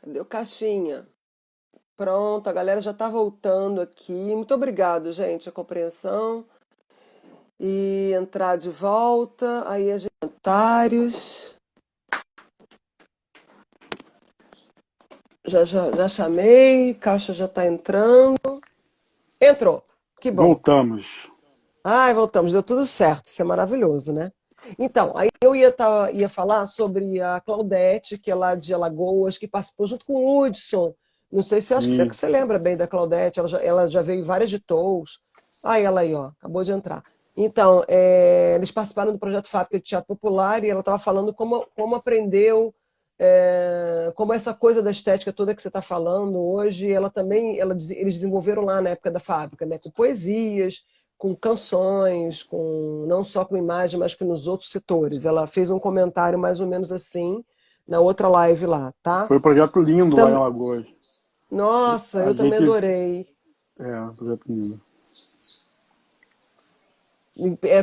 Cadê o caixinha? Pronto, a galera já tá voltando aqui. Muito obrigado, gente, a compreensão. E entrar de volta. Aí os comentários. Já chamei, caixa já tá entrando. Entrou. Que bom. Voltamos. Ai, voltamos, deu tudo certo. Isso é maravilhoso, né? Então, aí eu ia falar sobre a Claudete, que é lá de Alagoas, que participou junto com o Hudson. Não sei se acho que Sim. você lembra bem da Claudete, ela já veio em várias de Tous. Ah, ela aí, ó, acabou de entrar. Então, eles participaram do projeto Fábrica de Teatro Popular e ela estava falando como aprendeu, como essa coisa da estética toda que você está falando hoje, eles desenvolveram lá na época da fábrica, né, com poesias, com canções, não só com imagem, mas que nos outros setores. Ela fez um comentário mais ou menos assim na outra live lá, tá? Foi um projeto lindo lá em Tam- Alagoas. Nossa, A eu também gente. adorei. Um projeto lindo.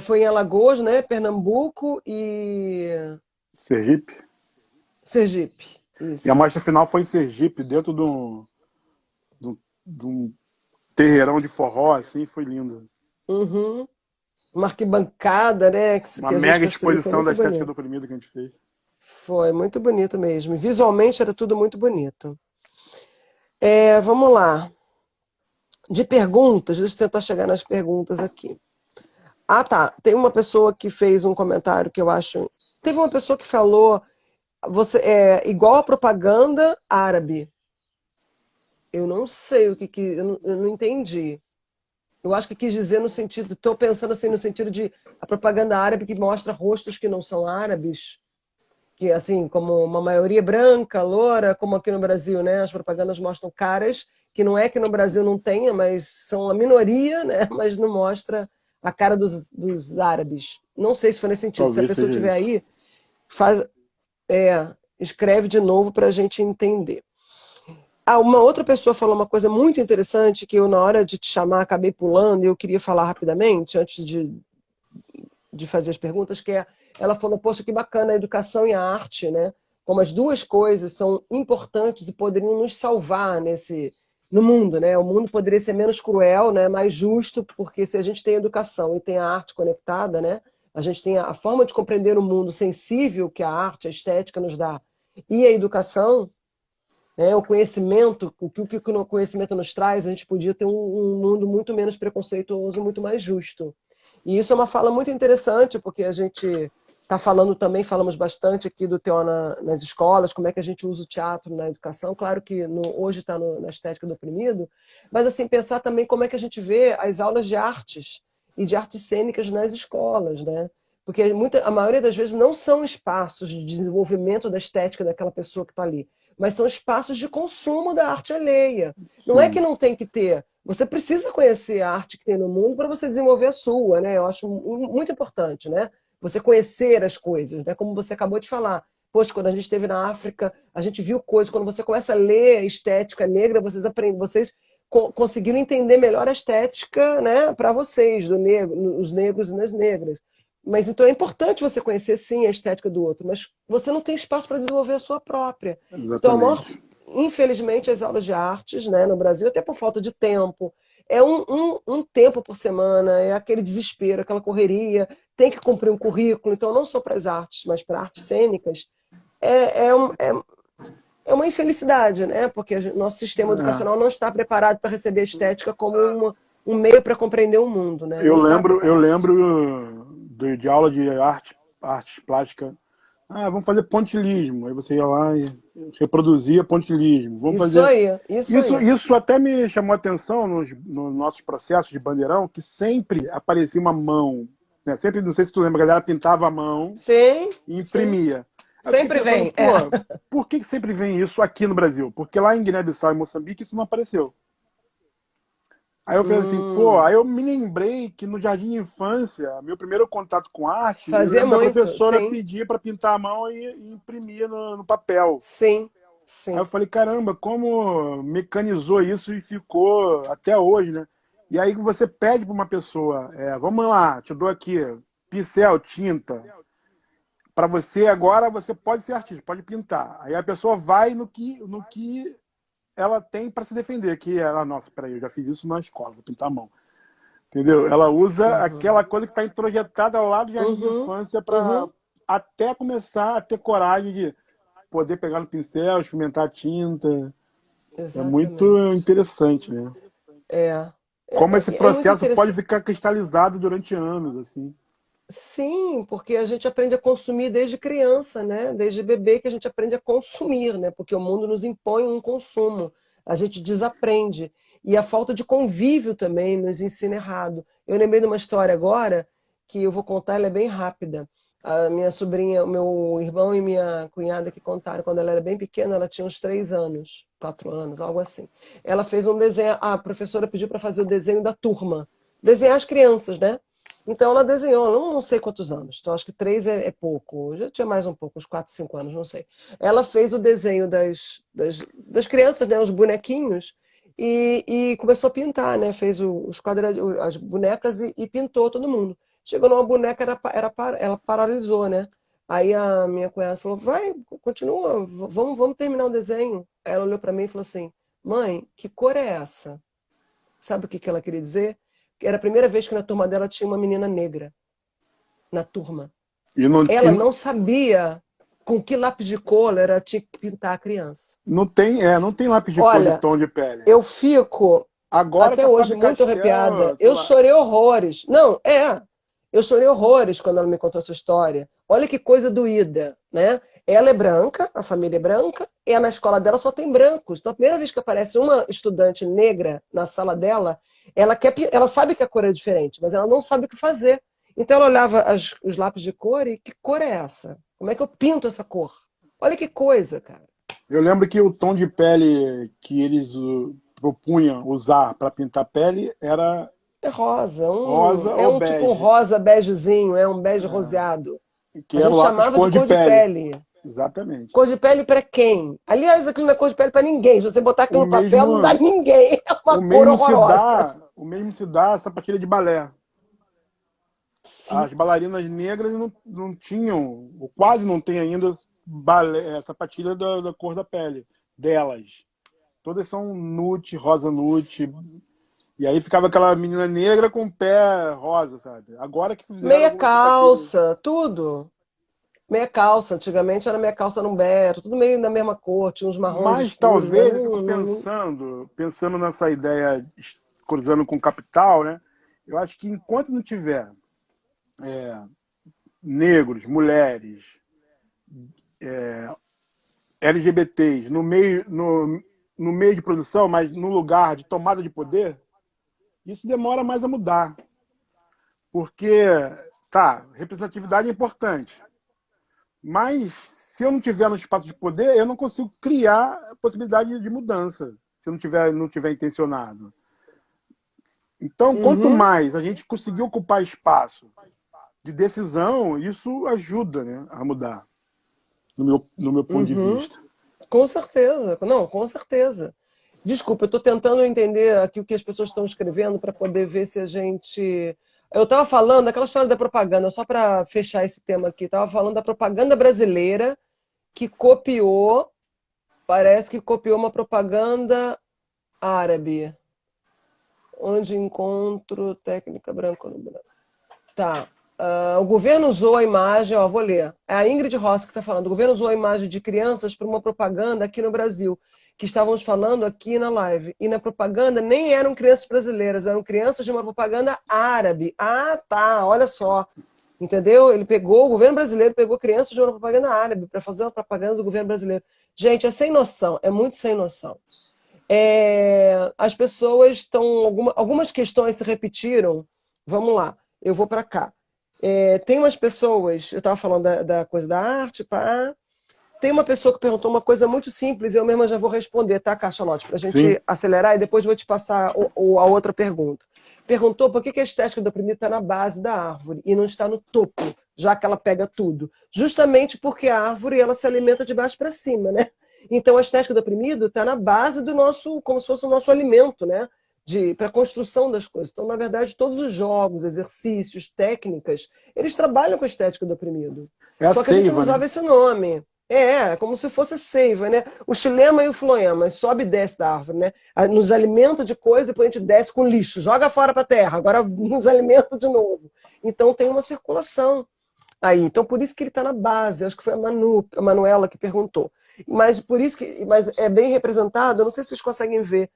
Foi em Alagoas, né? Pernambuco e Sergipe. Sergipe. E a Isso. mostra final foi em Sergipe, dentro de um terreirão de forró, assim, foi lindo. Uhum. Uma arquibancada, né? Que, Uma que a gente mega construiu, foi exposição da muito estética bonito. do oprimido que a gente fez. Foi muito bonito mesmo. Visualmente era tudo muito bonito. Vamos lá. De perguntas, deixa eu tentar chegar nas perguntas aqui. Ah, tá. Tem uma pessoa que fez um comentário que eu acho. Teve uma pessoa que falou, você é igual a propaganda árabe. Eu não sei eu não entendi. Eu acho que quis dizer no sentido, estou pensando assim no sentido de a propaganda árabe que mostra rostos que não são árabes, que assim, como uma maioria branca, loura, como aqui no Brasil, né? As propagandas mostram caras que não é que no Brasil não tenha, mas são a minoria, né? Mas não mostra a cara dos árabes. Não sei se foi nesse sentido. Se a Talvez pessoa seja tiver isso. aí, faz, escreve de novo para a gente entender. Ah, uma outra pessoa falou uma coisa muito interessante que eu, na hora de te chamar, acabei pulando e eu queria falar rapidamente, antes de fazer as perguntas, ela falou, poxa, que bacana a educação e a arte, né? Como as duas coisas são importantes e poderiam nos salvar no mundo, né? O mundo poderia ser menos cruel, né? Mais justo, porque se a gente tem educação e tem a arte conectada, né? A gente tem a forma de compreender o mundo sensível que a arte, a estética nos dá, e a educação, né? O conhecimento, o conhecimento nos traz, a gente podia ter um mundo muito menos preconceituoso, muito mais justo. E isso é uma fala muito interessante, porque a gente está falando também, falamos bastante aqui do teor nas escolas, como é que a gente usa o teatro na educação. Claro que hoje está na estética do oprimido, mas assim pensar também como é que a gente vê as aulas de artes e de artes cênicas nas escolas, né? Porque a maioria das vezes não são espaços de desenvolvimento da estética daquela pessoa que está ali, mas são espaços de consumo da arte alheia. Não é que Sim. não tem que ter, você precisa conhecer a arte que tem no mundo para você desenvolver a sua, né? Eu acho muito importante, né? Você conhecer as coisas, né? Como você acabou de falar. Poxa, quando a gente esteve na África, a gente viu coisas. Quando você começa a ler a estética negra, vocês conseguiram entender melhor a estética, né? Para vocês, os negros e nas negras. Mas então é importante você conhecer sim a estética do outro, mas você não tem espaço para desenvolver a sua própria. Então, Exatamente. infelizmente, as aulas de artes, né, no Brasil, até por falta de tempo, é um tempo por semana, é aquele desespero, aquela correria, tem que cumprir um currículo, então não só para as artes, mas para artes cênicas, é uma infelicidade, né? Porque nosso sistema educacional É. não está preparado para receber a estética como um meio para compreender o mundo, né? Eu Não está lembro, eu preparado. lembro de aula de artes plásticas. Ah, vamos fazer pontilhismo. Aí você ia lá e reproduzia pontilhismo. Vamos Isso fazer. aí, isso Isso, aí. isso até me chamou a atenção nos nossos processos de bandeirão, que sempre aparecia uma mão. Né? Sempre, não sei se tu lembra, a galera pintava a mão Sim, e sim. imprimia. Aí eu fiquei Sempre pensando, vem. pô, por que sempre vem isso aqui no Brasil? Porque lá em Guiné-Bissau e Moçambique isso não apareceu. Aí eu falei assim, pô, Hum, aí eu me lembrei que no jardim de infância, meu primeiro contato com arte, eu fazia lembro da muito, professora sim, pedir para pintar a mão e imprimir no papel. sim, Aí eu sim. falei, caramba, como mecanizou isso e ficou até hoje, né? E aí você pede para uma pessoa, vamos lá, te dou aqui pincel, tinta, para você agora, você pode ser artista, pode pintar. Aí a pessoa vai no que ela tem para se defender, que ela, nossa, peraí, eu já fiz isso na escola, vou pintar a mão. Entendeu? Ela usa Uhum. aquela coisa que está introjetada lá do jardim de Uhum. infância para Uhum. até começar a ter coragem de poder pegar no pincel, experimentar a tinta. É muito Exatamente. interessante, né? É. Como esse É muito processo pode interessante. ficar cristalizado durante anos, assim. Sim, porque a gente aprende a consumir desde criança, né? Desde bebê que a gente aprende a consumir, né? Porque o mundo nos impõe um consumo. A gente desaprende. E a falta de convívio também nos ensina errado. Eu lembrei de uma história agora que eu vou contar, ela é bem rápida. A minha sobrinha, o meu irmão e minha cunhada que contaram, quando ela era bem pequena, ela tinha uns 3 anos, 4 anos, algo assim. Ela fez um desenho, a professora pediu para fazer o desenho da turma. Desenhar as crianças, né? Então ela desenhou, não sei quantos anos, então acho que 3 é pouco, já tinha mais um pouco, uns 4, 5 anos, não sei. Ela fez o desenho das crianças, né, os bonequinhos, e começou a pintar, né? Fez os quadrados, as bonecas e pintou todo mundo. Chegou numa boneca, ela paralisou, né? Aí a minha cunhada falou: vai, continua, vamos terminar o desenho. Aí ela olhou para mim e falou assim: mãe, que cor é essa? Sabe o que ela queria dizer? Era a primeira vez que na turma dela tinha uma menina negra na turma. E não, Ela não sabia com que lápis de cor ela tinha que pintar a criança. não tem lápis de cor de Olha, tom de pele. eu fico Agora que até a hoje muito arrepiada. Faber-Castell, sei Eu lá, chorei horrores. Não, eu chorei horrores quando ela me contou essa história. Olha que coisa doída, né? Ela é branca, a família é branca, e na escola dela só tem brancos. Então, a primeira vez que aparece uma estudante negra na sala dela, ela sabe que a cor é diferente, mas ela não sabe o que fazer. Então, ela olhava os lápis de cor e que cor é essa? Como é que eu pinto essa cor? Olha que coisa, cara. eu lembro que o tom de pele que eles propunham usar para pintar pele era É rosa, rosa é ou um tipo um bege, rosa begezinho, é um bege roseado. que A era o gente lápis chamava de cor de cor de pele. pele. Exatamente. Cor de pele para quem? Aliás, aquilo não é cor de pele para ninguém. Se você botar aquilo O no papel, não dá mesmo, ninguém. É uma cor horrorosa. o mesmo se dá a sapatilha de balé. Sim. As bailarinas negras não tinham, ou quase não tem ainda, sapatilha da cor da pele delas. Todas são nude, rosa nude. E aí ficava aquela menina negra com o pé rosa, sabe? Agora que fizeram Meia algumas sapatilhas. calça, tudo. Meia calça. Antigamente era meia calça num beto, tudo meio da mesma cor, tinha uns marrons Mas escuros, mas talvez, eu fico não. pensando nessa ideia, cruzando com capital, né? Eu acho que enquanto não tiver negros, mulheres, LGBTs no meio de produção, mas no lugar de tomada de poder, isso demora mais a mudar. Porque, tá, representatividade é importante, mas se eu não tiver no espaço de poder, eu não consigo criar a possibilidade de mudança, se eu não tiver intencionado. Então, quanto Uhum, mais a gente conseguir ocupar espaço de decisão, isso ajuda, né, a mudar, no meu ponto de uhum. vista. Com certeza. Não, com certeza. Desculpa, eu estou tentando entender aqui o que as pessoas estão escrevendo para poder ver se a gente. Eu estava falando aquela história da propaganda, só para fechar esse tema aqui, estava falando da propaganda brasileira que copiou, parece que copiou uma propaganda árabe, onde encontro técnica branco no branco. Tá. O governo usou a imagem, ó, vou ler. É a Ingrid Ross que está falando. O governo usou a imagem de crianças para uma propaganda aqui no Brasil, que estávamos falando aqui na live. E na propaganda nem eram crianças brasileiras, eram crianças de uma propaganda árabe. Ah, tá, olha só. Entendeu? O governo brasileiro pegou crianças de uma propaganda árabe para fazer uma propaganda do governo brasileiro. Gente, é sem noção, é muito sem noção. As pessoas estão. Algumas questões se repetiram. Vamos lá, eu vou para cá. Tem umas pessoas, eu estava falando da coisa da arte, pá. Tem uma pessoa que perguntou uma coisa muito simples, eu mesma já vou responder, tá, Cachalote? Para a Sim. gente acelerar e depois vou te passar a outra pergunta. Perguntou por que a estética do oprimido está na base da árvore e não está no topo, já que ela pega tudo. Justamente porque a árvore ela se alimenta de baixo para cima, né? Então a estética do oprimido está na base do nosso, como se fosse o nosso alimento, né? para a construção das coisas. Então, na verdade, todos os jogos, exercícios, técnicas, eles trabalham com a estética do oprimido. É a Só que a gente não seiva, né? usava esse nome. Como se fosse seiva, né? O xilema e o floema, sobe e desce da árvore, né? Nos alimenta de coisa, depois a gente desce com lixo, joga fora para a terra, agora nos alimenta de novo. Então tem uma circulação aí. Então por isso que ele está na base. Acho que foi a Manuela que perguntou. Mas por isso que, mas é bem representado. Eu não sei se vocês conseguem ver.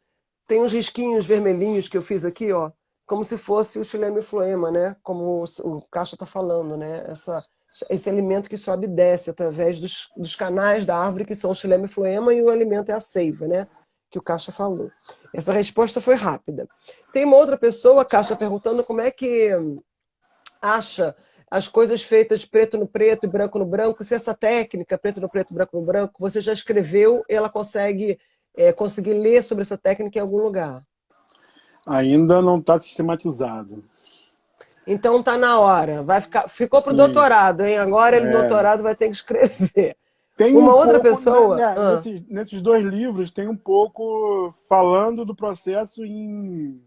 Tem uns risquinhos vermelhinhos que eu fiz aqui, ó, como se fosse o xilema e floema, né? Como o Caixa está falando, né? Esse alimento que sobe e desce através dos canais da árvore, que são o xilema e floema, e o alimento é a seiva, né? Que o Caixa falou. Essa resposta foi rápida. Tem uma outra pessoa, Caixa, perguntando como é que acha as coisas feitas preto no preto e branco no branco, se essa técnica, preto no preto, branco no branco, você já escreveu e ela conseguir ler sobre essa técnica em algum lugar. Ainda não está sistematizado. Então tá na hora. Ficou para o Sim. doutorado, hein? Agora ele no doutorado vai ter que escrever. Tem um Uma outra pouco, pessoa. nesses dois livros, tem um pouco falando do processo em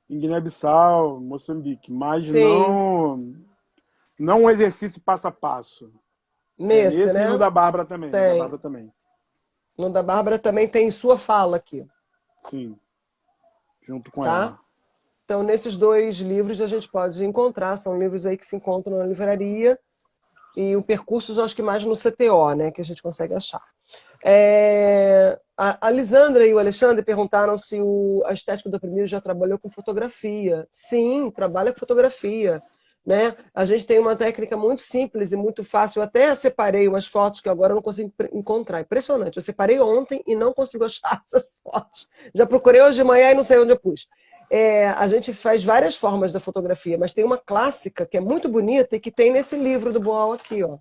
Guiné-Bissau, Moçambique, mas Sim, não um exercício passo a passo. nesse, Nesse e no né? da Bárbara também. No da Tem. Bárbara também. No da Bárbara também tem sua fala aqui, Sim, junto com tá? ela. Então, nesses dois livros a gente pode encontrar, são livros aí que se encontram na livraria, e o Percursos, acho que mais no CTO, né, que a gente consegue achar. A Lisandra e o Alexandre perguntaram se a Estética do Oprimido já trabalhou com fotografia. Sim, trabalha com fotografia. Né? A gente tem uma técnica muito simples e muito fácil. Eu até separei umas fotos que agora eu não consigo encontrar. Impressionante. Eu separei ontem e não consigo achar essas fotos. Já procurei hoje de manhã e não sei onde eu pus. A gente faz várias formas da fotografia, mas tem uma clássica que é muito bonita e que tem nesse livro do Boal aqui, ó,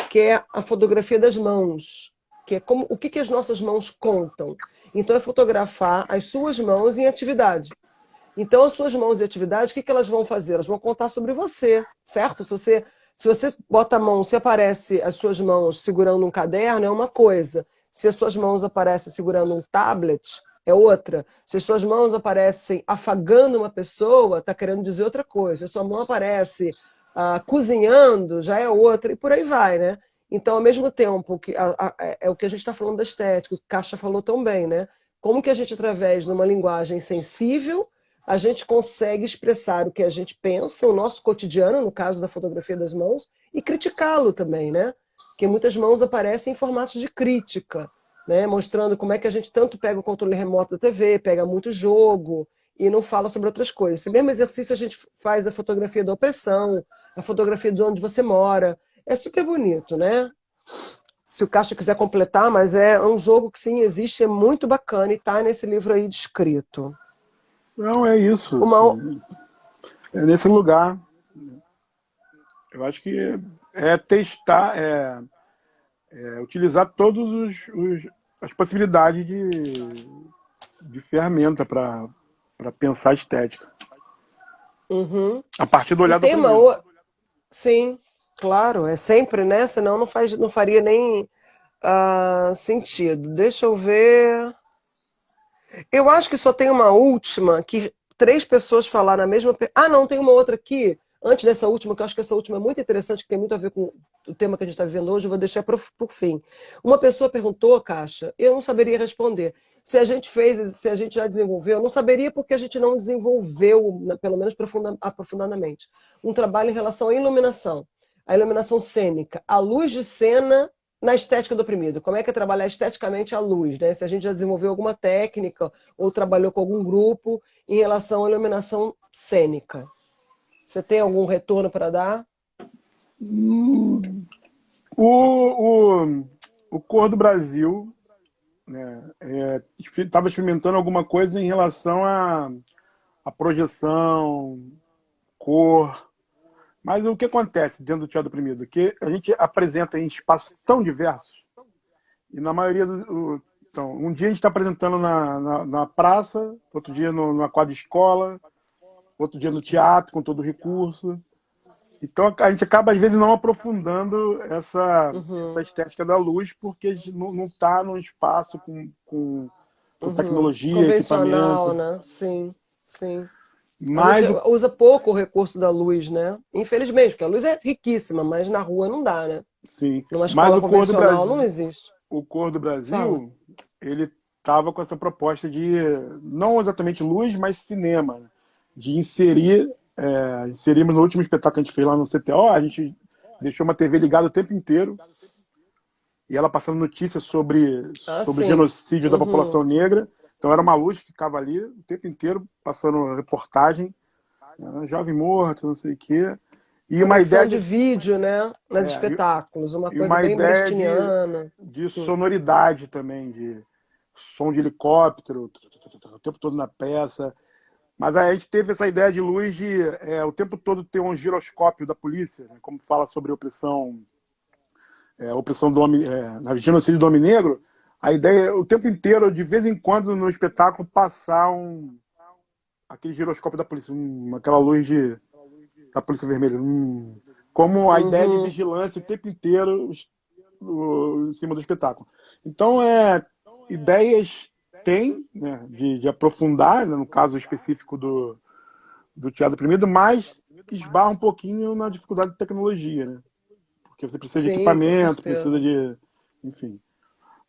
que é a fotografia das mãos, que é como o que as nossas mãos contam. Então é fotografar as suas mãos em atividade. Então as suas mãos em atividade, o que elas vão fazer? Elas vão contar sobre você, certo? Se você bota a mão, se aparece as suas mãos segurando um caderno, é uma coisa. Se as suas mãos aparecem segurando um tablet, é outra. Se as suas mãos aparecem afagando uma pessoa, está querendo dizer outra coisa. Se a sua mão aparece cozinhando, já é outra, e por aí vai, né? Então, ao mesmo tempo, é o que a gente está falando da estética, o que Caixa falou tão bem, né? Como que a gente, através de uma linguagem sensível, a gente consegue expressar o que a gente pensa, o nosso cotidiano, no caso da fotografia das mãos, e criticá-lo também, né? Porque muitas mãos aparecem em formatos de crítica, né? Mostrando como é que a gente tanto pega o controle remoto da TV, pega muito jogo e não fala sobre outras coisas. Esse mesmo exercício a gente faz a fotografia da opressão, a fotografia de onde você mora. É super bonito, né? Se o Caixa quiser completar, mas é um jogo que sim existe, é muito bacana e está nesse livro aí descrito. Não, é isso. Uma, Assim, é nesse lugar. Eu acho que é testar, utilizar todos as possibilidades de ferramenta para pensar estética. Uhum. A partir do E olhar do tem uma oprimido. outra. Sim, claro, é sempre, né? Senão não faria nem sentido. Deixa eu ver. Eu acho que só tem uma última que três pessoas falaram a mesma. Não, tem uma outra aqui, antes dessa última, que eu acho que essa última é muito interessante, que tem muito a ver com o tema que a gente está vivendo hoje, eu vou deixar por fim. Uma pessoa perguntou, Caixa, eu não saberia responder. Se a gente fez, se a gente já desenvolveu, eu não saberia porque a gente não desenvolveu, pelo menos aprofundadamente, um trabalho em relação à iluminação. A iluminação cênica, a luz de cena na estética do oprimido. Como é que é trabalhar esteticamente a luz, né? Se a gente já desenvolveu alguma técnica ou trabalhou com algum grupo em relação à iluminação cênica. Você tem algum retorno para dar? O, o, o Cor do Brasil, né, estava experimentando alguma coisa em relação à projeção, cor. Mas o que acontece dentro do teatro oprimido? Que a gente apresenta em espaços tão diversos, e na maioria então, um dia a gente está apresentando na praça, outro dia numa quadra de escola, outro dia no teatro, com todo o recurso. Então a gente acaba, às vezes, não aprofundando essa Uhum. estética da luz, porque a gente não está num espaço com com Uhum. tecnologia, Convencional, equipamento. né? Sim, sim. A gente Mas o, usa pouco o recurso da luz, né? Infelizmente, porque a luz é riquíssima, mas na rua não dá, né? sim, Numa mas escola convencional não existe. O Cor do Fala. Brasil, ele estava com essa proposta de não exatamente luz, mas cinema, né? De inserir, inserimos no último espetáculo que a gente fez lá no CTO, a gente deixou uma TV ligada o tempo inteiro e ela passando notícias Ah, sobre o sim. genocídio da Uhum. população negra. Então era uma luz que ficava ali o tempo inteiro passando reportagem, né? Jovem morto, não sei o quê. E uma Conexão ideia de de, vídeo, né? Nos é, espetáculos, uma e coisa uma bem ideia brechtiana. de Hum. sonoridade também, de som de helicóptero, o tempo todo na peça. Mas a gente teve essa ideia de luz de o tempo todo ter um giroscópio da polícia, né? Como fala sobre opressão do homem, na genocídio do homem negro. A ideia é o tempo inteiro, de vez em quando, no espetáculo, passar aquele giroscópio da polícia, aquela luz da Polícia Vermelha. Como a ideia de Uhum. vigilância o tempo inteiro em cima do espetáculo. Então, ideias tem, né, de aprofundar, né, no caso específico do Teatro Oprimido, mas esbarra um pouquinho na dificuldade de tecnologia, né? Porque você precisa de Sim, com equipamento, precisa certeza. de. Enfim.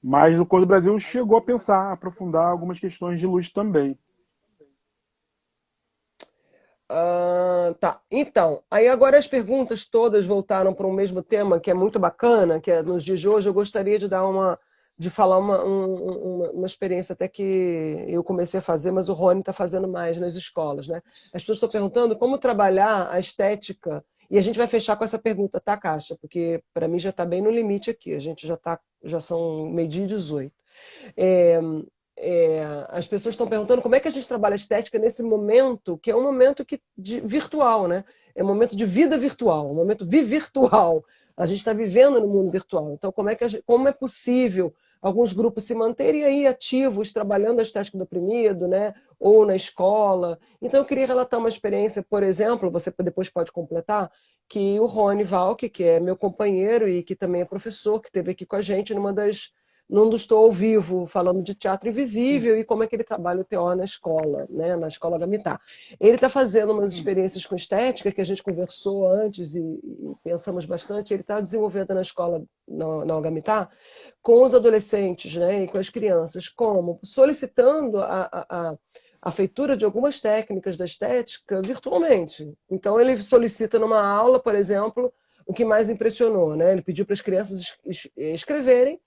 Mas o Cor do Brasil chegou a pensar, a aprofundar algumas questões de luz também. Ah, tá. Então, aí agora as perguntas todas voltaram para o mesmo tema, que é muito bacana, que é nos dias de hoje. Eu gostaria de dar de falar uma experiência até que eu comecei a fazer, mas o Rony está fazendo mais nas escolas, né? As pessoas estão perguntando como trabalhar a estética, e a gente vai fechar com essa pergunta, tá, Caixa? Porque para mim já está bem no limite aqui. A gente já são 12h18. É, as pessoas estão perguntando como é que a gente trabalha a estética nesse momento, que é um momento virtual, né? É um momento de vida virtual, um momento virtual. A gente está vivendo no mundo virtual. Então, como é possível alguns grupos se manterem aí ativos, trabalhando a estética do oprimido, né? Ou na escola? Então, eu queria relatar uma experiência, por exemplo, você depois pode completar, que o Rony Valk, que é meu companheiro e que também é professor, que esteve aqui com a gente num dos Estou ao Vivo, falando de teatro invisível e como é que ele trabalha o TO na escola, né, na escola Gamitá. Ele está fazendo umas experiências com estética que a gente conversou antes e pensamos bastante. Ele está desenvolvendo na escola, na Gamitá, com os adolescentes, né, e com as crianças, como solicitando a feitura de algumas técnicas da estética virtualmente. Então, ele solicita numa aula, por exemplo, o que mais impressionou, né? Ele pediu para as crianças escreverem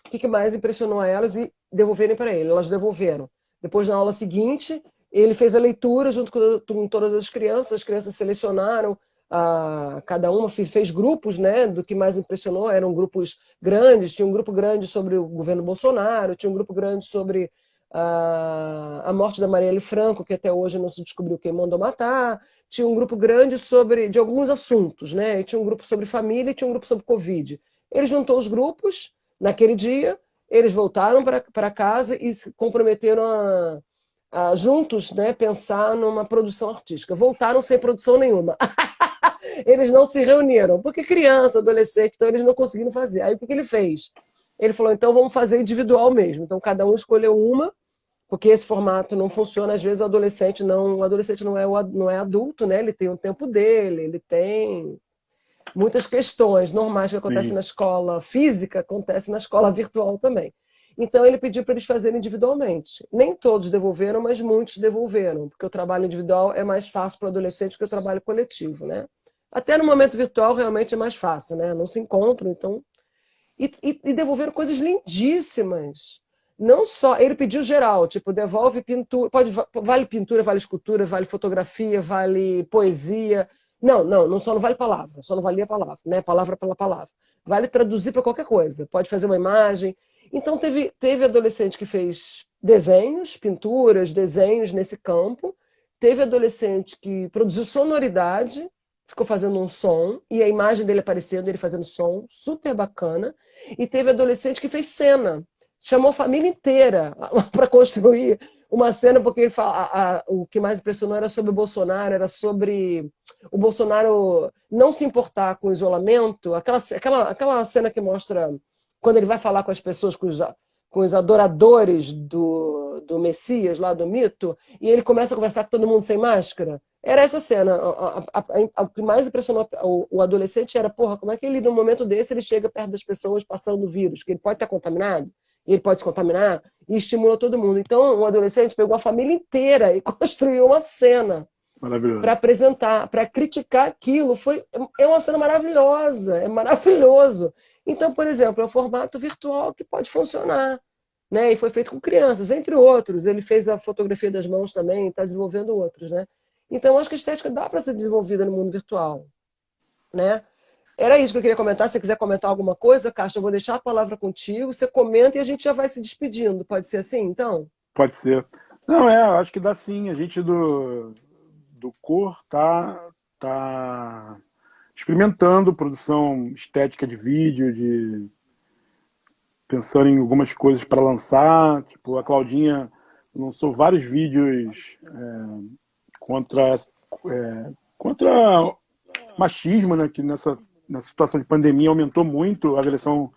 o que mais impressionou a elas e devolverem para ele. Elas devolveram. Depois, na aula seguinte, ele fez a leitura junto com todas as crianças selecionaram, cada uma fez grupos, né, do que mais impressionou. Eram grupos grandes, tinha um grupo grande sobre o governo Bolsonaro, tinha um grupo grande sobre a morte da Marielle Franco, que até hoje não se descobriu quem mandou matar, tinha um grupo grande de alguns assuntos, né, e tinha um grupo sobre família e tinha um grupo sobre Covid. Ele juntou os grupos. Naquele dia, eles voltaram para casa e se comprometeram juntos, né, pensar numa produção artística. Voltaram sem produção nenhuma. Eles não se reuniram, porque criança, adolescente, então eles não conseguiram fazer. Aí o que ele fez? Ele falou, então vamos fazer individual mesmo. Então cada um escolheu uma, porque esse formato não funciona. Às vezes o adolescente não é adulto, né? Ele tem o tempo dele, ele tem muitas questões normais que acontecem Sim. na escola física, acontecem na escola virtual também. Então ele pediu para eles fazerem individualmente. Nem todos devolveram, mas muitos devolveram, porque o trabalho individual é mais fácil para o adolescente que o trabalho coletivo, né? Até no momento virtual realmente é mais fácil, né? Não se encontram, então. E devolveram coisas lindíssimas. Não só, ele pediu geral, tipo, devolve pintura, vale pintura, vale escultura, vale fotografia, vale poesia. Não, só não vale palavra, só não valia palavra, né? Palavra pela palavra. Vale traduzir para qualquer coisa, pode fazer uma imagem. Então teve adolescente que fez desenhos, pinturas, desenhos nesse campo. Teve adolescente que produziu sonoridade, ficou fazendo um som, e a imagem dele aparecendo, ele fazendo som, super bacana. E teve adolescente que fez cena, chamou a família inteira para construir uma cena, porque ele fala, o que mais impressionou era sobre o Bolsonaro, era sobre o Bolsonaro não se importar com o isolamento, aquela cena que mostra quando ele vai falar com as pessoas, com os adoradores do Messias, lá do mito, e ele começa a conversar com todo mundo sem máscara. Era essa cena. O que mais impressionou o adolescente era, porra, como é que ele, num momento desse, ele chega perto das pessoas passando o vírus, que ele pode estar contaminado, e ele pode se contaminar, e estimula todo mundo. Então, o adolescente pegou a família inteira e construiu uma cena para apresentar, para criticar aquilo. É uma cena maravilhosa, é maravilhoso. Então, por exemplo, é um formato virtual que pode funcionar, né? E foi feito com crianças, entre outros. Ele fez a fotografia das mãos também, está desenvolvendo outros, né? Então, acho que a estética dá para ser desenvolvida no mundo virtual, né? Era isso que eu queria comentar. Se você quiser comentar alguma coisa, Caixa, eu vou deixar a palavra contigo. Você comenta e a gente já vai se despedindo. Pode ser assim, então? Pode ser. Não, eu acho que dá sim. A gente do Cor tá experimentando produção estética de vídeo, pensando em algumas coisas para lançar. Tipo, a Claudinha lançou vários vídeos contra machismo, né? Que nessa situação de pandemia aumentou muito a agressão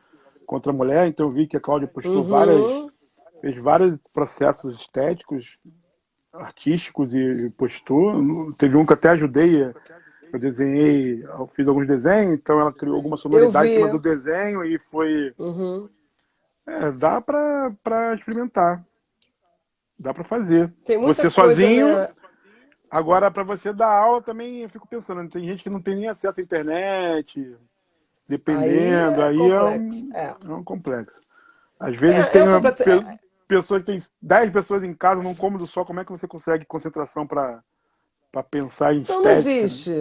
contra a mulher. Então eu vi que a Cláudia postou fez vários processos estéticos, artísticos e postou. Teve um que até ajudei, eu desenhei, eu fiz alguns desenhos, então ela criou alguma sonoridade em cima do desenho e foi... dá para experimentar, dá para fazer. Tem muita você coisa, sozinho, né? Agora para você dar aula também, eu fico pensando, tem gente que não tem nem acesso à internet, dependendo, aí é complexo. um complexo. Às vezes É tem um uma complexo. pessoa que tem 10 pessoas em casa num cômodo só, como é que você consegue concentração para pensar em Não, não estética, né? existe.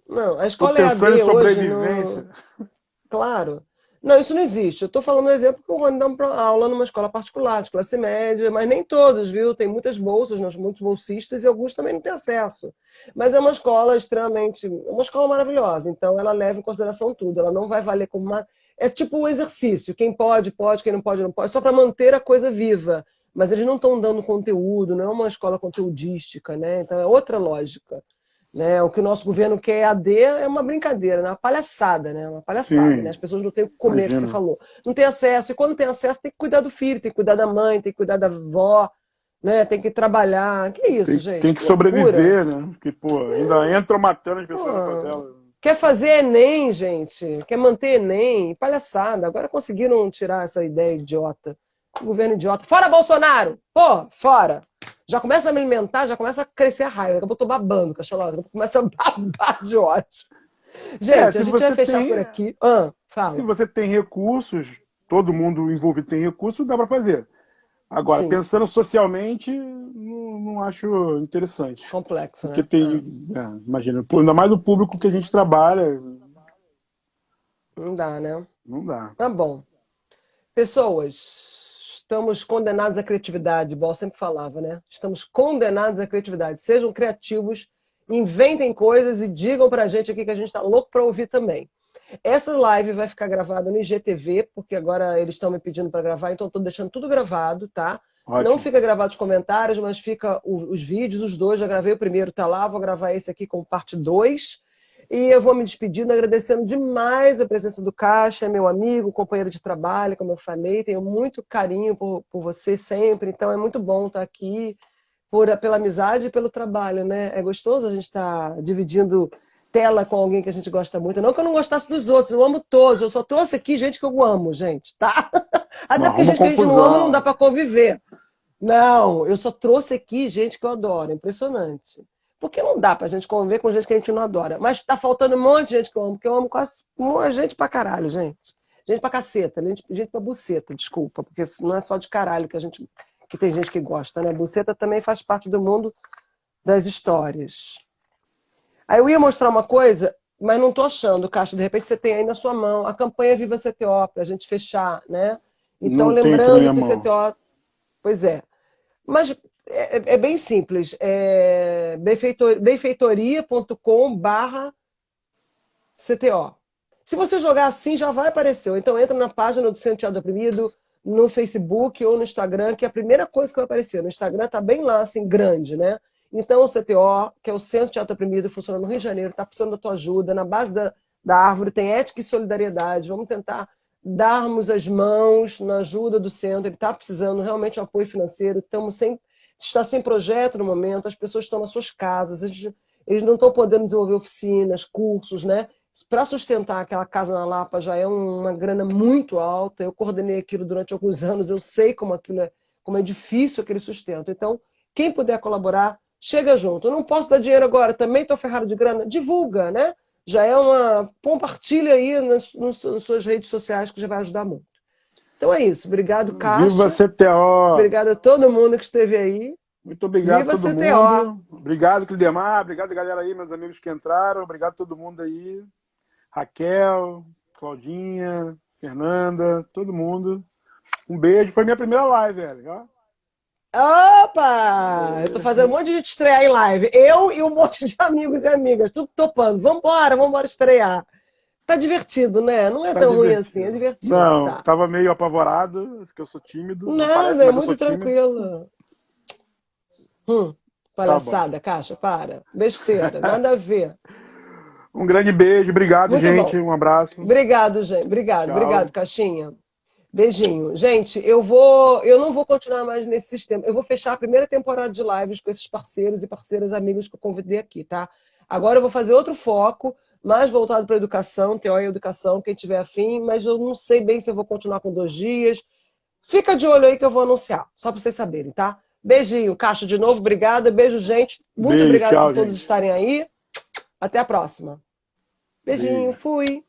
Não, a Tô escola pensando em EAD hoje sobrevivência. não. Claro. Não, isso não existe. Eu estou falando um exemplo que eu vou dar uma aula numa escola particular, de classe média, mas nem todos, viu? Tem muitas bolsas, nós muitos bolsistas e alguns também não têm acesso. Mas é uma escola uma escola maravilhosa. Então ela leva em consideração tudo. Ela não vai valer como uma. É tipo um exercício. Quem pode, pode, quem não pode, não pode, só para manter a coisa viva. Mas eles não estão dando conteúdo, não é uma escola conteudística, né? Então é outra lógica. Né? O que o nosso governo quer AD é uma brincadeira, né? Uma palhaçada, né? Uma palhaçada, né? Sim, As pessoas não têm o que comer, que você imagino. falou. Não tem acesso, e quando tem acesso tem que cuidar do filho, tem que cuidar da mãe, tem que cuidar da avó, né? Tem que trabalhar. Que isso, Tem gente? que Que loucura. sobreviver, né? Porque, pô, ainda entram matando as Pô, pessoas na favela. quer fazer Enem, gente? Quer manter Enem? Palhaçada. Agora conseguiram tirar essa ideia idiota. Governo idiota. Fora Bolsonaro! Pô, fora! Já começa a me alimentar, já começa a crescer a raiva. Daqui a pouco eu tô babando, cachorro. Começa a babar de ódio. Gente, a Se gente vai você fechar por tem, aqui. se Fala. você tem recursos, todo mundo envolvido tem recursos, dá para fazer. Agora, Sim, pensando socialmente, não acho interessante. complexo, Porque né? imagina, ainda mais o público que a gente trabalha, Não dá, né? não dá. Tá bom. Pessoas, estamos condenados à criatividade, igual eu sempre falava, né? Estamos condenados à criatividade. Sejam criativos, inventem coisas e digam pra gente aqui que a gente tá louco pra ouvir também. Essa live vai ficar gravada no IGTV, porque agora eles estão me pedindo para gravar, então estou deixando tudo gravado, tá? Não Ótimo. fica gravado os comentários, mas fica os vídeos, os dois. Já gravei o primeiro, tá lá. Vou gravar esse aqui como parte 2. E eu vou me despedindo, agradecendo demais a presença do Caixa, meu amigo, companheiro de trabalho, como eu falei. Tenho muito carinho por você sempre, então é muito bom estar aqui pela amizade e pelo trabalho, né? É gostoso a gente estar dividindo tela com alguém que a gente gosta muito. Não que eu não gostasse dos outros, eu amo todos. Eu só trouxe aqui gente que eu amo, gente, tá? Não Até porque arruma gente que a gente não ama não dá confusão. para conviver. Não, eu só trouxe aqui gente que eu adoro, impressionante. Porque não dá pra gente conviver com gente que a gente não adora. Mas tá faltando um monte de gente que eu amo, porque eu amo quase gente pra caralho, gente. Gente pra caceta, gente pra buceta, desculpa, porque isso não é só de caralho que tem gente que gosta, né? Buceta também faz parte do mundo das histórias. Aí eu ia mostrar uma coisa, mas não tô achando, Caixa. De repente você tem aí na sua mão a campanha Viva CTO, pra gente fechar, né? Então, Não tem aqui na lembrando minha que o mão. CTO. Pois é. Mas é bem simples. É benfeitoria.com/CTO. Se você jogar assim, já vai aparecer. Ou então entra na página do Centro Teatro Oprimido, no Facebook ou no Instagram, que é a primeira coisa que vai aparecer. No Instagram tá bem lá, assim, grande, né? Então o CTO, que é o Centro Teatro Oprimido, funciona no Rio de Janeiro, está precisando da tua ajuda. Na base da árvore tem ética e solidariedade. Vamos tentar darmos as mãos na ajuda do centro. Ele está precisando realmente de um apoio financeiro. Está sem projeto no momento, as pessoas estão nas suas casas, eles não estão podendo desenvolver oficinas, cursos, né? Para sustentar aquela casa na Lapa já é uma grana muito alta. Eu coordenei aquilo durante alguns anos, eu sei como como é difícil aquele sustento. Então, quem puder colaborar, chega junto. Eu não posso dar dinheiro agora, também estou ferrado de grana, divulga, né? Já é compartilha aí nas suas redes sociais que já vai ajudar muito. Então é isso. Obrigado, Viva Caixa. CTO! Obrigado a todo mundo que esteve aí. Muito obrigado a Viva todo CTO! mundo. Obrigado, Clidemar. Obrigado, galera aí, meus amigos que entraram. Obrigado a todo mundo aí. Raquel, Claudinha, Fernanda, todo mundo. Um beijo. Foi minha primeira live, velho. Ó. Opa! Eu tô fazendo um monte de gente estrear em live. Eu e um monte de amigos e amigas, tudo topando. Vambora estrear. Tá divertido, né? Não é Tá tão ruim assim, é divertido. divertido. Não, Tá. tava meio apavorado, que eu sou tímido. Não parece, Nada, é mas eu sou muito tímido. tranquilo. Tá bom. Palhaçada, Caixa, para. Besteira, nada a ver. Um grande beijo. Obrigado, Muito gente. bom. Um abraço. Obrigado, gente. Obrigado, Tchau. Caixinha. Beijinho. Gente, eu não vou continuar mais nesse sistema. Eu vou fechar a primeira temporada de lives com esses parceiros e parceiras amigos que eu convidei aqui, tá? Agora eu vou fazer outro foco, mais voltado para educação, TO e educação, quem tiver afim, mas eu não sei bem se eu vou continuar com 2 dias. Fica de olho aí que eu vou anunciar, só para vocês saberem, tá? Beijinho, Caixa, de novo, obrigada. Beijo, gente. Muito Beijo, obrigada por tchau, todos gente. estarem aí. Até a próxima. Beijinho, Beijo. fui.